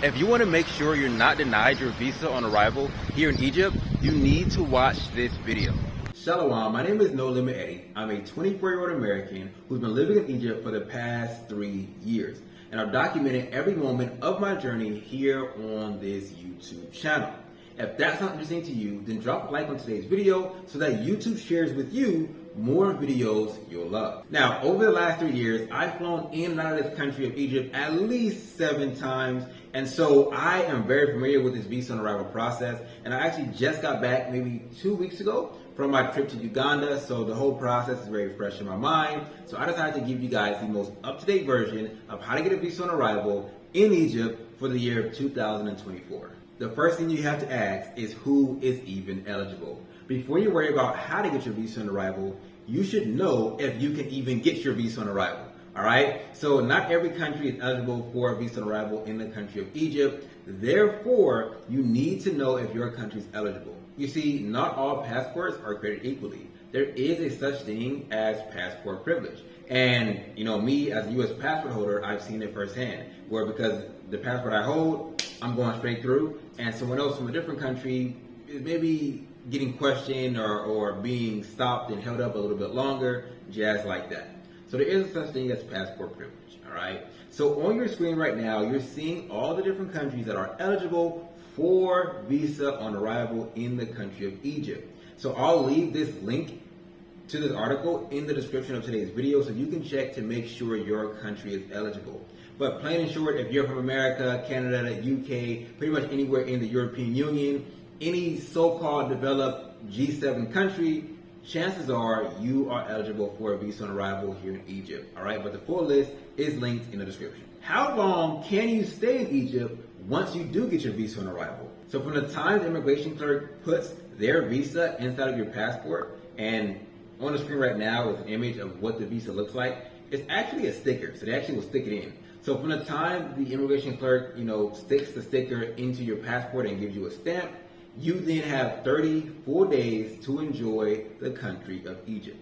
If you want to make sure you're not denied your visa on arrival here in Egypt, you need to watch this video. Shalom, my name is No Limit Eddie. I'm a 24-year-old American who's been living in Egypt for the past 3 years. And I've documented every moment of my journey here on this YouTube channel. If that sounds interesting to you, then drop a like on today's video so that YouTube shares with you more videos you'll love. Now, over the last 3 years, I've flown in and out of this country of Egypt at least 7 times. And so I am very familiar with this visa on arrival process. And I actually just got back maybe 2 weeks ago from my trip to Uganda. So the whole process is very fresh in my mind. So I decided to give you guys the most up-to-date version of how to get a visa on arrival in Egypt for the year 2024. The first thing you have to ask is who is even eligible. Before you worry about how to get your visa on arrival, you should know if you can even get your visa on arrival. All right? So not every country is eligible for a visa on arrival in the country of Egypt. Therefore, you need to know if your country is eligible. You see, not all passports are created equally. There is a such thing as passport privilege. And, me as a U.S. passport holder, I've seen it firsthand, where because the passport I hold, I'm going straight through, and someone else from a different country is maybe getting questioned or being stopped and held up a little bit longer, jazz like that. So there is such thing as passport privilege, all right? So on your screen right now, you're seeing all the different countries that are eligible for visa on arrival in the country of Egypt. So I'll leave this link to this article in the description of today's video so you can check to make sure your country is eligible. But plain and short, if you're from America, Canada, UK, pretty much anywhere in the European Union, any so-called developed G7 country, chances are you are eligible for a visa on arrival here in Egypt. All right, but the full list is linked in the description. How long can you stay in Egypt once you do get your visa on arrival? So from the time the immigration clerk puts their visa inside of your passport, and on the screen right now is an image of what the visa looks like, it's actually a sticker. So they actually will stick it in. So from the time the immigration clerk, sticks the sticker into your passport and gives you a stamp, you then have 30 full days to enjoy the country of Egypt.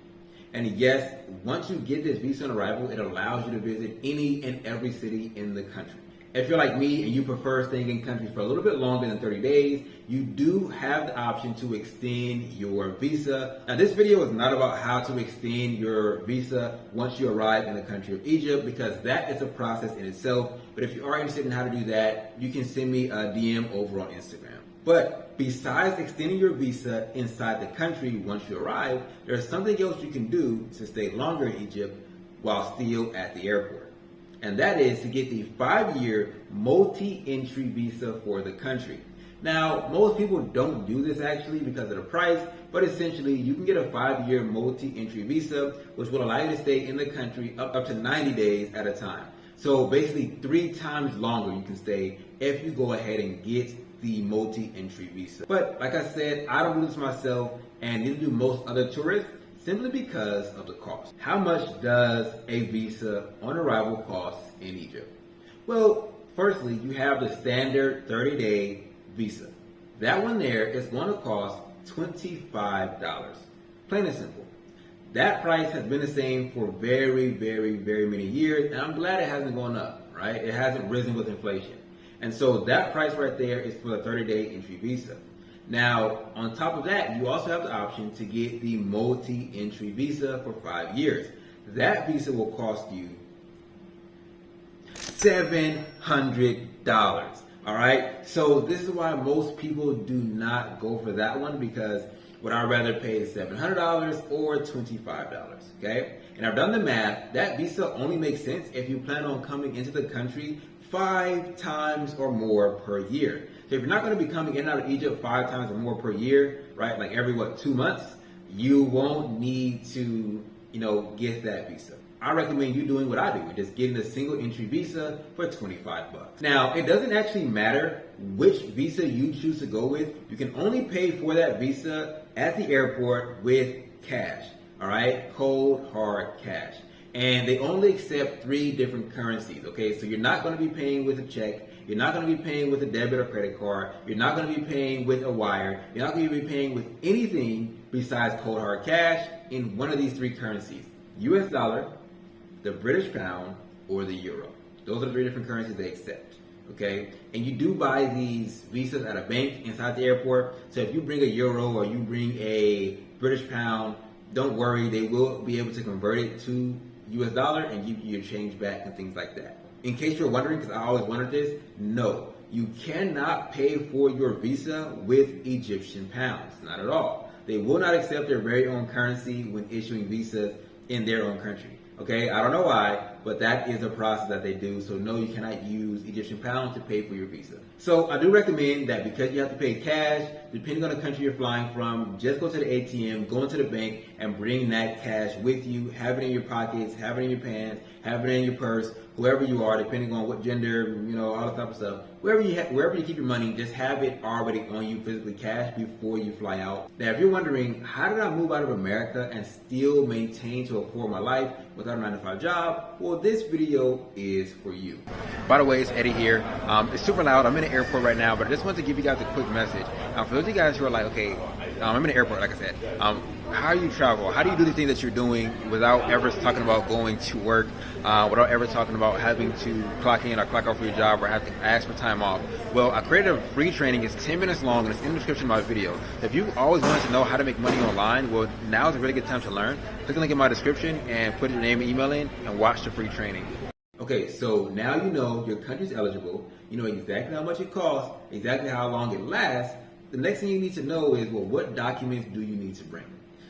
And yes, once you get this visa on arrival, it allows you to visit any and every city in the country. If you're like me and you prefer staying in countries for a little bit longer than 30 days, you do have the option to extend your visa. Now, this video is not about how to extend your visa once you arrive in the country of Egypt, because that is a process in itself. But if you are interested in how to do that, you can send me a DM over on Instagram. But besides extending your visa inside the country once you arrive, there's something else you can do to stay longer in Egypt while still at the airport. And that is to get the 5-year multi-entry visa for the country. Now, most people don't do this actually because of the price, but essentially you can get a 5-year multi-entry visa, which will allow you to stay in the country up to 90 days at a time. So basically 3 times longer you can stay if you go ahead and get the multi-entry visa. But like I said, I don't do this myself, and neither do most other tourists, simply because of the cost. How much does a visa on arrival cost in Egypt? Well, firstly, you have the standard 30-day visa. That one there is going to cost $25. Plain and simple. That price has been the same for very, very, very many years, and I'm glad it hasn't gone up, right? It hasn't risen with inflation. And so that price right there is for the 30-day entry visa. Now, on top of that, you also have the option to get the multi-entry visa for 5 years. That visa will cost you $700. All right? So this is why most people do not go for that one, because would I rather pay $700 or $25? Okay? And I've done the math. That visa only makes sense if you plan on coming into the country 5 times or more per year. So if you're not going to be coming in and out of Egypt 5 times or more per year, right, like every 2 months, you won't need to, get that visa. I recommend you doing what I do, just getting a single entry visa for $25. Now, it doesn't actually matter which visa you choose to go with. You can only pay for that visa at the airport with cash, all right, cold, hard cash. And they only accept 3 different currencies, okay? So you're not going to be paying with a check. You're not going to be paying with a debit or credit card. You're not going to be paying with a wire. You're not going to be paying with anything besides cold hard cash in one of these 3 currencies: US dollar, the British pound, or the euro. Those are the 3 different currencies they accept. okay? And you do buy these visas at a bank inside the airport. So if you bring a euro or you bring a British pound, don't worry, they will be able to convert it to US dollar and give you your change back and things like that. In case you're wondering, because I always wondered this, no, you cannot pay for your visa with Egyptian pounds, not at all. They will not accept their very own currency when issuing visas in their own country. Okay, I don't know why, but that is a process that they do. So no, you cannot use Egyptian pounds to pay for your visa. So I do recommend that because you have to pay cash, depending on the country you're flying from, just go to the ATM, go into the bank, and bring that cash with you. Have it in your pockets, have it in your pants, have it in your purse, whoever you are, depending on what gender, all that type of stuff. Wherever you keep your money, just have it already on you, physically cash, before you fly out. Now, if you're wondering, how did I move out of America and still maintain to afford my life without a 9-to-5 job? Well, this video is for you. By the way, it's Eddie here. It's super loud. I'm in the airport right now, but I just wanted to give you guys a quick message. For those of you guys who are like, okay, I'm in the airport, like I said. How do you travel? How do you do the things that you're doing without ever talking about going to work, without ever talking about having to clock in or clock out for your job or have to ask for time off? Well, I created a free training. It's 10 minutes long and it's in the description of my video. If you always wanted to know how to make money online, well, now is a really good time to learn. Click the link in my description and put your name and email in and watch the free training. Okay, so now you know your country's eligible. You know exactly how much it costs, exactly how long it lasts. The next thing you need to know is, well, what documents do you need to bring?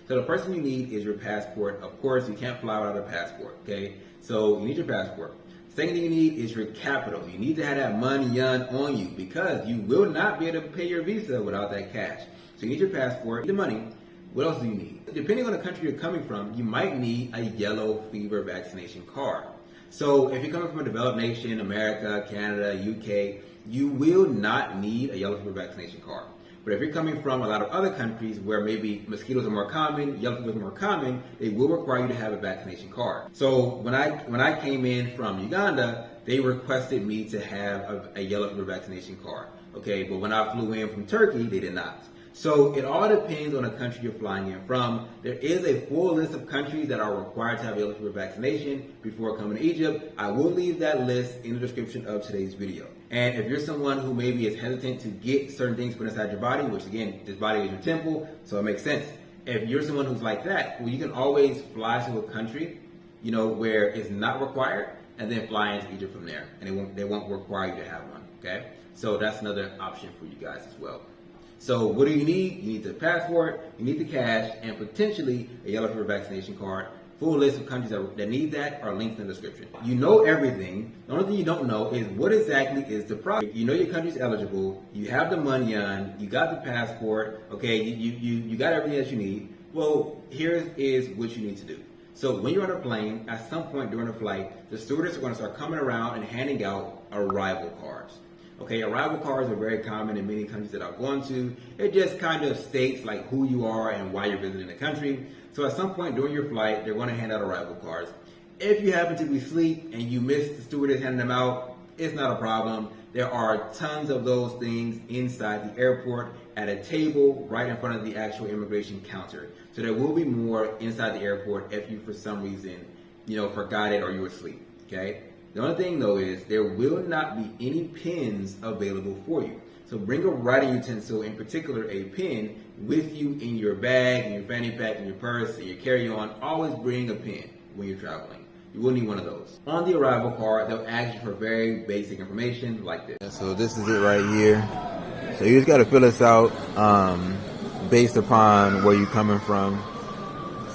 So the first thing you need is your passport. Of course, you can't fly without a passport, okay? So you need your passport. Second thing you need is your capital. You need to have that money on you because you will not be able to pay your visa without that cash. So you need your passport, the money. What else do you need? Depending on the country you're coming from, you might need a yellow fever vaccination card. So if you're coming from a developed nation, America, Canada, UK, you will not need a yellow fever vaccination card. But if you're coming from a lot of other countries where maybe mosquitoes are more common, yellow fever is more common, they will require you to have a vaccination card. So when I came in from Uganda, they requested me to have a yellow fever vaccination card. Okay, but when I flew in from Turkey, they did not. So it all depends on the country you're flying in from. There is a full list of countries that are required to have yellow fever vaccination before coming to Egypt. I will leave that list in the description of today's video. And if you're someone who maybe is hesitant to get certain things put inside your body, which again, this body is your temple, so it makes sense. If you're someone who's like that, well, you can always fly to a country, where it's not required, and then fly into Egypt from there, and they won't require you to have one. Okay, so that's another option for you guys as well. So what do you need? You need the passport, you need the cash, and potentially a yellow fever vaccination card. Full list of countries that need that are linked in the description. You know everything. The only thing you don't know is what exactly is the problem. You know your country's eligible. You have the money on. You got the passport. Okay, you got everything that you need. Well, here is what you need to do. So when you're on a plane, at some point during the flight, the stewardess are going to start coming around and handing out arrival cards. Okay, arrival cards are very common in many countries that I've gone to. It just kind of states like who you are and why you're visiting the country. So at some point during your flight, they're going to hand out arrival cards. If you happen to be asleep and you miss the stewardess handing them out, it's not a problem. There are tons of those things inside the airport at a table right in front of the actual immigration counter. So there will be more inside the airport if you for some reason, forgot it or you were asleep, okay? The only thing though is there will not be any pens available for you. So bring a writing utensil, in particular a pen, with you in your bag, in your fanny pack, in your purse, in your carry-on. Always bring a pen when you're traveling. You will need one of those. On the arrival card, they'll ask you for very basic information like this. So this is it right here. So you just got to fill this out based upon where you're coming from.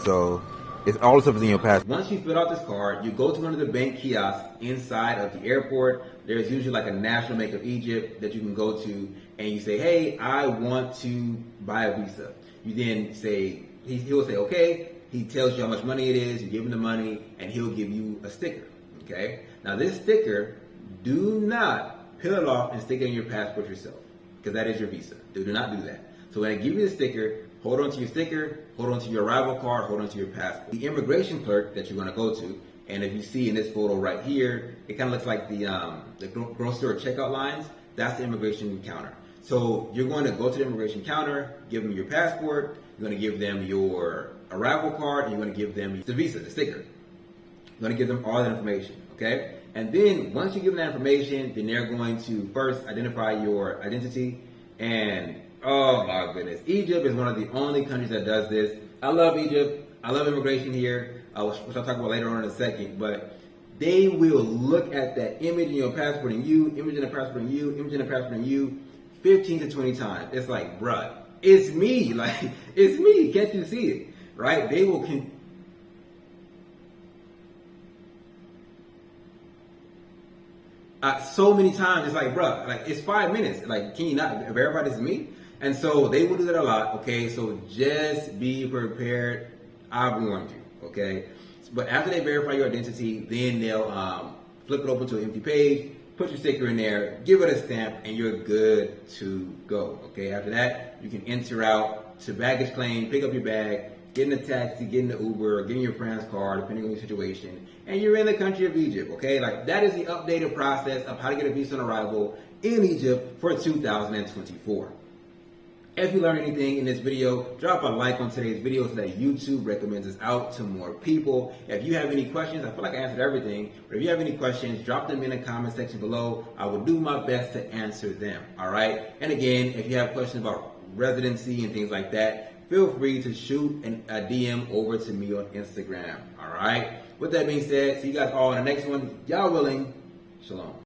So it's all the stuff is in your passport. Once you fill out this card, you go to one of the bank kiosks inside of the airport. There's usually like a national bank of Egypt that you can go to, and you say, hey, I want to buy a visa. You then say, he'll say, okay. He tells you how much money it is, you give him the money, and he'll give you a sticker, okay? Now this sticker, do not peel it off and stick it in your passport yourself, because that is your visa. Do not do that. So when I give you the sticker, hold on to your sticker, hold on to your arrival card, hold on to your passport. The immigration clerk that you're gonna go to, and if you see in this photo right here, it kind of looks like the grocery store checkout lines. That's the immigration counter. So you're going to go to the immigration counter, give them your passport, you're going to give them your arrival card, and you're going to give them the visa, the sticker. You're going to give them all that information, okay? And then once you give them that information, then they're going to first identify your identity. And oh my goodness, Egypt is one of the only countries that does this. I love Egypt. I love immigration here, which I'll talk about later on in a second. But they will look at that image in your passport and you, image in the passport and you, image in the passport and you, 15 to 20 times. It's like, bruh, it's me. Like, it's me. Can't you see it? Right? They will so many times. It's like, bruh, like, it's 5 minutes. Like, can you not verify this is me? And so they will do that a lot. Okay, so just be prepared. I've warned you. Okay, but after they verify your identity, then they'll flip it open to an empty page, put your sticker in there, give it a stamp, and you're good to go. Okay, after that, you can enter out to baggage claim, pick up your bag, get in a taxi, get in the Uber, get in your friend's car, depending on your situation, and you're in the country of Egypt. Okay, like that is the updated process of how to get a visa on arrival in Egypt for 2024. If you learned anything in this video, drop a like on today's video so that YouTube recommends us out to more people. If you have any questions, I feel like I answered everything, but if you have any questions, drop them in the comment section below. I will do my best to answer them, all right? And again, if you have questions about residency and things like that, feel free to shoot a DM over to me on Instagram, all right? With that being said, see you guys all in the next one. Y'all willing, shalom.